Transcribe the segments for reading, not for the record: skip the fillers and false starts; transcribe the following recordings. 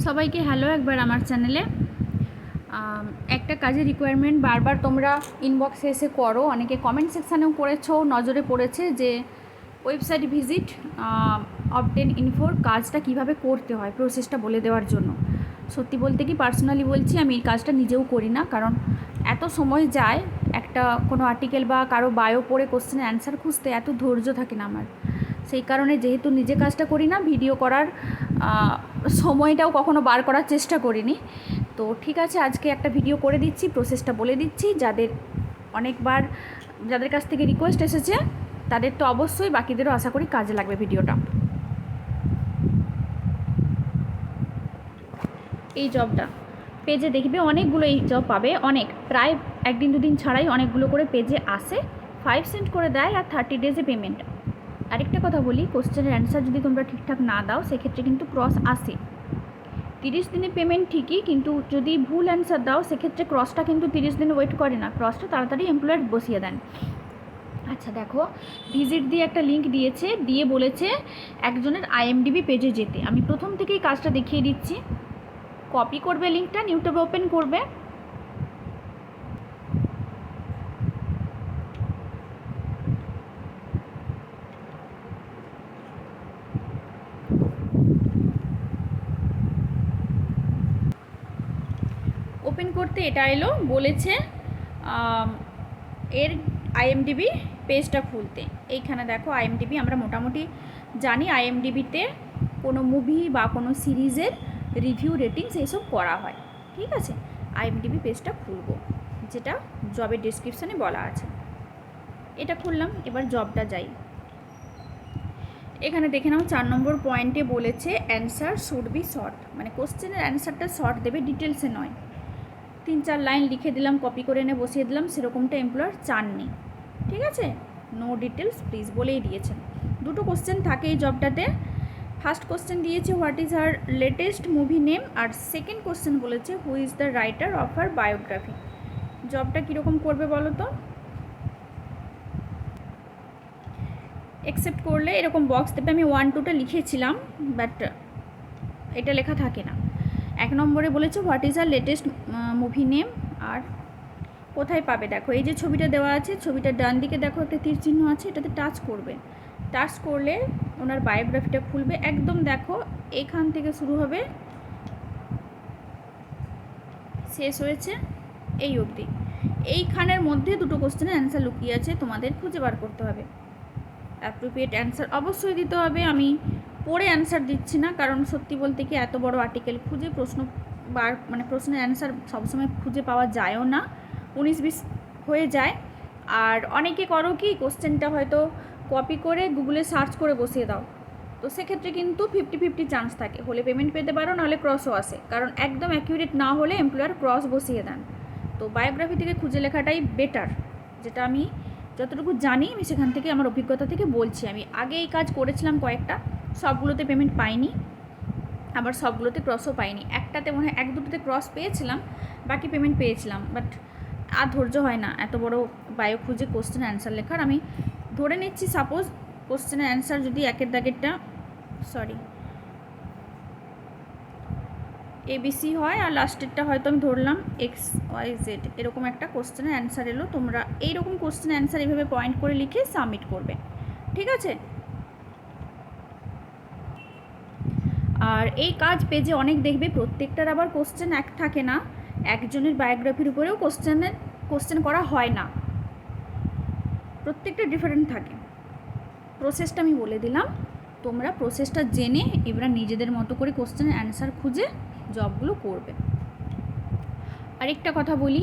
সবাইকে হ্যালো একবার আমার চ্যানেলে। একটা কাজের রিকোয়ারমেন্ট বারবার তোমরা ইনবক্সে এসে করো, অনেকে কমেন্ট সেকশানেও করেছো, নজরে পড়েছে যে ওয়েবসাইট ভিজিট অবটেন ইনফোর কাজটা কিভাবে করতে হয়, প্রসেসটা বলে দেওয়ার জন্য। সত্যি বলতে কি পার্সোনালি বলছি, আমি এই কাজটা নিজেও করি না, কারণ এত সময় যায় একটা কোনো আর্টিকেল বা কারো বায়ো পড়ে কোশ্চেনের অ্যান্সার খুঁজতে, এত ধৈর্য থাকে না আমার। সেই কারণে যেহেতু নিজে কাজটা করি না, ভিডিও করার সময়টাও কখনো বার করার চেষ্টা করিনি। তো ঠিক আছে, আজকে একটা ভিডিও করে দিচ্ছি, প্রসেসটা বলে দিচ্ছি। যাদের কাছ থেকে রিকোয়েস্ট এসেছে তাদের তো অবশ্যই, বাকিদেরও আশা করি কাজে লাগবে ভিডিওটা। এই জবটা পেজে দেখবে অনেকগুলো, এই জব পাবে অনেক, প্রায় একদিন দুদিন ছাড়াই অনেকগুলো করে পেজে আসে, 5 সেন্ট করে দেয় আর 30 ডেজে পেমেন্ট। আরেকটা কথা বলি, কোশ্চেনের অ্যান্সার যদি তোমরা ঠিকঠাক না দাও সেক্ষেত্রে কিন্তু ক্রস আসে। 30 দিনে পেমেন্ট ঠিকই, কিন্তু যদি ভুল অ্যান্সার দাও সেক্ষেত্রে ক্রসটা কিন্তু 30 দিন ওয়েট করে না, ক্রসটা তাড়াতাড়ি এমপ্লয়ার বসিয়ে দেন। আচ্ছা দেখো, ভিজিট দিয়ে একটা লিঙ্ক দিয়েছে, দিয়ে বলেছে একজনের আইএমডিবি পেজে যেতে। আমি প্রথম থেকেই কাজটা দেখিয়ে দিচ্ছি। কপি করবে লিঙ্কটা, ইউটিউবে ওপেন করবে, ওপেন করতে এটা এলো, বলেছে এর আইএমডিবি পেজটা খুলতে। এইখানে দেখো আইএমডিবি, আমরা মোটামুটি জানি আইএমডিবিতে কোনো মুভি বা কোনো সিরিজের রিভিউ রেটিংস এইসব করা হয়। ঠিক আছে, আইএমডিবি পেজটা খুলবো, যেটা জবের ডেসক্রিপশানে বলা আছে। এটা খুললাম, এবার জবটা যাই। এখানে দেখে নাও 4 নম্বর পয়েন্টে বলেছে অ্যান্সার শুড বি শর্ট, মানে কোশ্চেনের অ্যান্সারটা শর্ট দেবে, ডিটেলসে নয়। 3-4 লাইন লিখে দিলাম, কপি করে এনে বসিয়ে দিলাম, সেরকমটা এমপ্লয়ার চাননি। ঠিক আছে, নো ডিটেলস প্লিজ বলেই দিয়েছেন। দুটো কোশ্চেন থাকে এই জবটাতে। ফার্স্ট কোশ্চেন দিয়েছে what is her latest movie name, আর সেকেন্ড কোশ্চেন বলেছে who is the writer of her biography. জবটা কীরকম করবে বলো তো? অ্যাকসেপ্ট করলে এরকম বক্স দেবে, আমি 1-2টা লিখেছিলাম, বাট এটা লেখা থাকে না। 1 নম্বরে বলেছে what is her latest movie name, আর কোথায় পাবে দেখো, এই যে ছবিটা দেওয়া আছে, ছবিটার ডান দিকে দেখো একটা তীর চিহ্ন আছে, এটাতে টাচ করবে। টাচ করলে ওনার বায়োগ্রাফিটা খুলবে, একদম দেখো এখান থেকে শুরু হবে, শেষ হয়েছে এই অবধি। এইখানের মধ্যে দুটো কোশ্চেনের অ্যান্সার লুকিয়ে আছে, তোমাদের খুঁজে বার করতে হবে। অ্যাপ্রোপ্রিয়েট অ্যান্সার অবশ্যই দিতে হবে। আমি পড়ে অ্যান্সার দিচ্ছি না, কারণ সত্যি বলতে কি এত বড় আর্টিকেল খুঁজে প্রশ্নের অ্যান্সার সবসময় খুঁজে পাওয়া যায়ও না, 19-20 হয়ে যায়। আর অনেকে করো কি, কোশ্চেনটা হয়তো কপি করে গুগলে সার্চ করে বসিয়ে দাও, তো সেক্ষেত্রে কিন্তু 50-50 চান্স থাকে, হলে পেমেন্ট পেতে পারো, নাহলে ক্রসও আসে, কারণ একদম অ্যাকিউরেট না হলে এমপ্লয়ার ক্রস বসিয়ে দেন। তো বায়োগ্রাফি থেকে খুঁজে লেখাটাই বেটার, যেটা আমি যতটুকু জানি আমি সেখান থেকে আমার অভিজ্ঞতা থেকে বলছি। আমি আগে এই কাজ করেছিলাম কয়েকটা, সবগুলোতে পেমেন্ট পাইনি, আবার সবগুলোতে ক্রসও পাইনি। একটাতে মনে হয় 1-2টোতে ক্রস পেয়েছিলাম, বাকি পেমেন্ট পেয়েছিলাম, বাট আর ধৈর্য হয় না এত বড় বায়ো খুঁজে কোশ্চেন অ্যান্সার লেখার। আমি ধরে নিচ্ছি সাপোজ কোশ্চেনের অ্যান্সার যদি একের দাগেরটা ABC হয়, আর লাস্টেরটা হয়তো আমি ধরলাম XYZ, এরকম একটা কোশ্চেনের অ্যান্সার এলো। তোমরা এইরকম কোশ্চেনের অ্যান্সার এইভাবে পয়েন্ট করে লিখে সাবমিট করবে। ঠিক আছে, আর এই কাজ পেজে অনেক দেখবে, প্রত্যেকটার আবার কোশ্চেন এক থাকে না, একজনের বায়োগ্রাফির উপরেও কোশ্চেন করা হয় না, প্রত্যেকটা ডিফারেন্ট থাকে। প্রসেসটা আমি বলে দিলাম, তোমরা প্রসেসটা জেনে এবার নিজেদের মতো করে কোশ্চেনের অ্যান্সার খুঁজে জবগুলো করবে। আরেকটা কথা বলি,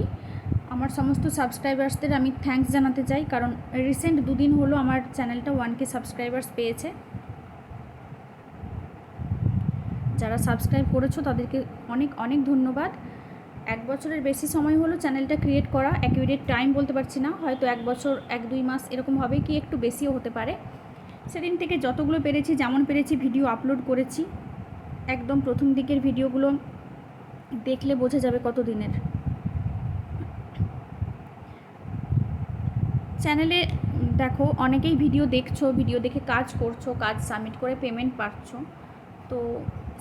আমার সমস্ত সাবস্ক্রাইবার্সদের আমি থ্যাঙ্কস জানাতে চাই, কারণ রিসেন্ট 2 দিন হলো আমার চ্যানেলটা 1K সাবস্ক্রাইবার্স পেয়েছে। যারা সাবস্ক্রাইব করেছো তাদেরকে অনেক অনেক ধন্যবাদ। 1 বছরের বেশি সময় হলো চ্যানেলটা ক্রিয়েট করা, অ্যাকিউরেট টাইম বলতে পারছি না, হয়তো 1 বছর 1-2 মাস এরকম হবে, কি একটু বেশিও হতে পারে। সেদিন থেকে যতগুলো পেরেছি, যেমন পেরেছি ভিডিও আপলোড করেছি। একদম প্রথম দিকের ভিডিওগুলো দেখলে বোঝা যাবে কত দিনের। চ্যানেলে দেখো অনেকেই ভিডিও দেখছো, ভিডিও দেখে কাজ করছো, কাজ সাবমিট করে পেমেন্ট পাচ্ছ, তো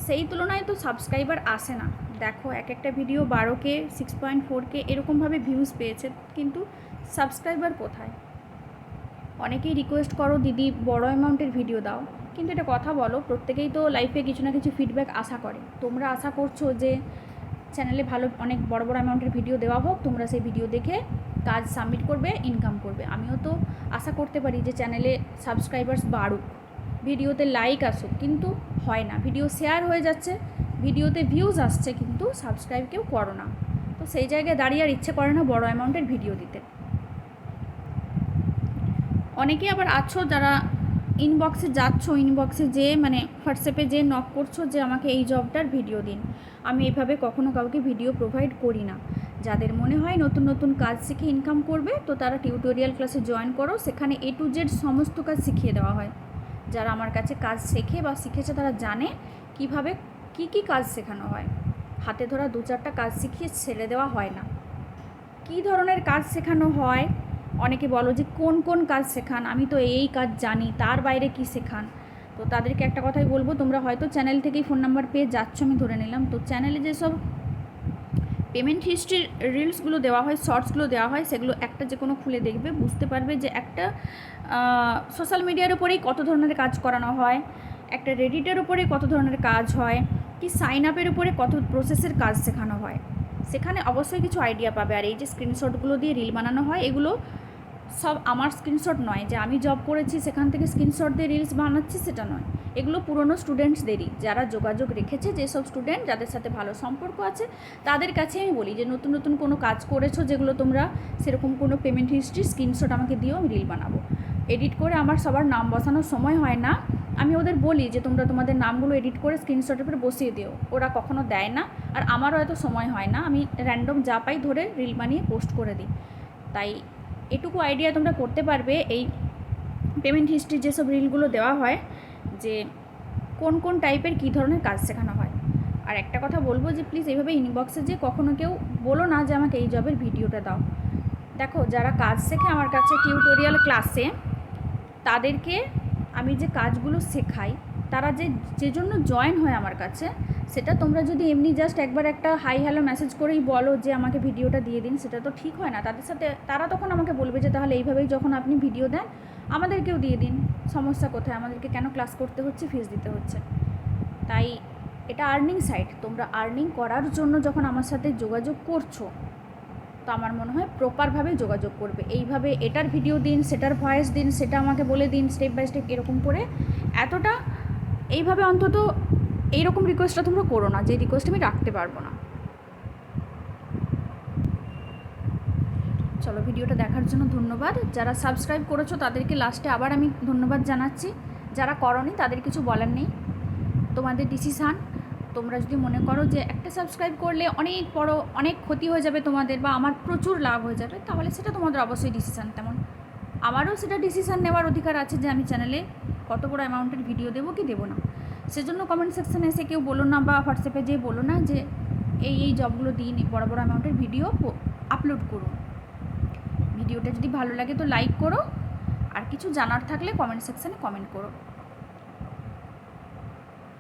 সেই তুলনায় তো সাবস্ক্রাইবার আসে না। দেখো এক একটা ভিডিও 12K 6.4K এরকমভাবে ভিউজ পেয়েছে, কিন্তু সাবস্ক্রাইবার কোথায়? অনেকেই রিকোয়েস্ট করো দিদি বড় অ্যামাউন্টের ভিডিও দাও, কিন্তু এটা কথা বলো, প্রত্যেকেই তো লাইফে কিছু না কিছু ফিডব্যাক আশা করে। তোমরা আশা করছো যে চ্যানেলে ভালো অনেক বড় বড় অ্যামাউন্টের ভিডিও দেওয়া হোক, তোমরা সেই ভিডিও দেখে কাজ সাবমিট করবে, ইনকাম করবে। আমিও তো আশা করতে পারি যে চ্যানেলে সাবস্ক্রাইবার্স বাড়ুক, ভিডিওতে লাইক আসুক, কিন্তু হয় না। ভিডিও শেয়ার হয়ে যাচ্ছে, ভিডিওতে ভিউজ আসছে, কিন্তু সাবস্ক্রাইব কেউ করো না। তো সেই জায়গায় দাঁড়িয়ে আর ইচ্ছে করে না বড় অ্যামাউন্টের ভিডিও দিতে। অনেকে আবার আছো যারা ইনবক্সে যাচ্ছ, ইনবক্সে যে মানে হোয়াটসঅ্যাপে যে নক করছো যে আমাকে এই জবটার ভিডিও দিন। আমি এভাবে কখনো কাউকে ভিডিও প্রোভাইড করি না। যাদের মনে হয় নতুন নতুন কাজ শিখে ইনকাম করবে, তো তারা টিউটোরিয়াল ক্লাসে জয়েন করো, সেখানে A to Z সমস্ত কাজ শিখিয়ে দেওয়া হয়। যারা আমার কাছে কাজ শেখে বা শিখেছে তারা জানে কিভাবে কি কাজ শেখানো হয়। হাতে ধরা 2-4টা কাজ শিখিয়ে ছেড়ে দেওয়া হয় না। কী ধরনের কাজ শেখানো হয়, অনেকে বলো যে কোন কোন কাজ শেখান, আমি তো এই কাজ জানি, তার বাইরে কি শেখান। তো তাদেরকে একটা কথাই বলবো, তোমরা হয়তো চ্যানেল থেকেই ফোন নাম্বার পেয়ে যাচ্ছ, আমি ধরে নিলাম। তো চ্যানেলে যেসব পেমেন্ট হিস্ট্রির রিলসগুলো দেওয়া হয়, শর্টসগুলো দেওয়া হয়, সেগুলো একটা যে কোনো খুলে দেখবে, বুঝতে পারবে যে একটা সোশ্যাল মিডিয়ার উপরেই কত ধরনের কাজ করানো হয়, একটা রেডিটের উপরে কত ধরনের কাজ হয়, কি সাইন আপের উপরে কত প্রসেসের কাজ শেখানো হয়। সেখানে অবশ্যই কিছু আইডিয়া পাবে। আর এই যে স্ক্রিনশটগুলো দিয়ে রিল বানানো হয়, এগুলো সব আমার স্ক্রিনশট নয় যে আমি জব করেছি সেখান থেকে স্ক্রিনশট দিয়ে রিলস বানাচ্ছি, সেটা নয়। এগুলো পুরনো স্টুডেন্টসদেরই, যারা যোগাযোগ রেখেছে, যেসব স্টুডেন্ট যাদের সাথে ভালো সম্পর্ক আছে, তাদের কাছে আমি বলি যে নতুন নতুন কোনো কাজ করেছো যেগুলো তোমরা সেরকম কোনো পেমেন্ট হিস্ট্রি স্ক্রিনশট আমাকে দিও, আমি রিল বানাবো। এডিট করে আমার সবার নাম বসানোর সময় হয় না, আমি ওদের বলি যে তোমরা তোমাদের নামগুলো এডিট করে স্ক্রিনশটের উপরে বসিয়ে দিও, ওরা কখনো দেয় না। আর আমারও এত সময় হয় না, আমি র্যান্ডম যা পাই ধরে রিল বানিয়ে পোস্ট করে দিই। তাই এটুকু আইডিয়া তোমরা করতে পারবে এই পেমেন্ট হিস্ট্রি যেসব রিলগুলো দেওয়া হয়, যে কোন কোন টাইপের কী ধরনের কাজ শেখানো হয়। আর একটা কথা বলবো যে প্লিজ এইভাবে ইনবক্সে যে কখনো কেউ বলো না যে আমাকে এই জবের ভিডিওটা দাও। দেখো যারা কাজ শেখে আমার কাছে টিউটোরিয়াল ক্লাসে, তাদেরকে আমি যে কাজগুলো শেখাই, তারা যে জন্য জয়েন হয় আমার কাছে, সেটা তোমরা যদি এমনি জাস্ট একবার একটা হাই হ্যালো মেসেজ করেই বলো যে আমাকে ভিডিওটা দিয়ে দিন, সেটা তো ঠিক হয় না। তাদের সাথে তারা তখন আমাকে বলবে যে তাহলে এইভাবেই যখন আপনি ভিডিও দেন আমাদেরকেও দিয়ে দিন, সমস্যা কোথায়, আমাদেরকে কেন ক্লাস করতে হচ্ছে, ফিস দিতে হচ্ছে। তাই এটা আর্নিং সাইট, তোমরা আর্নিং করার জন্য যখন আমার সাথে যোগাযোগ করছো, তো আমার মনে হয় প্রপারভাবে যোগাযোগ করবে। এইভাবে এটার ভিডিও দিন, সেটার ভয়েস দিন, সেটা আমাকে বলে দিন স্টেপ বাই স্টেপ, এরকম করে এতটা এইভাবে অন্তত এইরকম রিকোয়েস্টটা তোমরা করো না, যে রিকোয়েস্ট আমি রাখতে পারবো না। চলো, ভিডিওটা দেখার জন্য ধন্যবাদ। যারা সাবস্ক্রাইব করেছো তাদেরকে লাস্টে আবার আমি ধন্যবাদ জানাচ্ছি। যারা করোনি তাদের কিছু বলার নেই, তোমাদের ডিসিশান। তোমরা যদি মনে করো যে একটা সাবস্ক্রাইব করলে অনেক বড় অনেক ক্ষতি হয়ে যাবে তোমাদের, বা আমার প্রচুর লাভ হয়ে যাবে, তাহলে সেটা তোমাদের অবশ্যই ডিসিশান। তেমন আমারও সেটা ডিসিশান নেওয়ার অধিকার আছে যে আমি চ্যানেলে কত বড় অ্যামাউন্টের ভিডিও দেবো কি দেবো না। সেজন্য কমেন্ট সেকশানে এসে কেউ বলো না, বা হোয়াটসঅ্যাপে যেয়ে বলো না যে এই জবগুলো দিন, বড় বড় অ্যামাউন্টের ভিডিও আপলোড করুন। ভিডিওটা যদি ভালো লাগে তো লাইক করো, আর কিছু জানার থাকলে কমেন্ট সেকশানে কমেন্ট করো।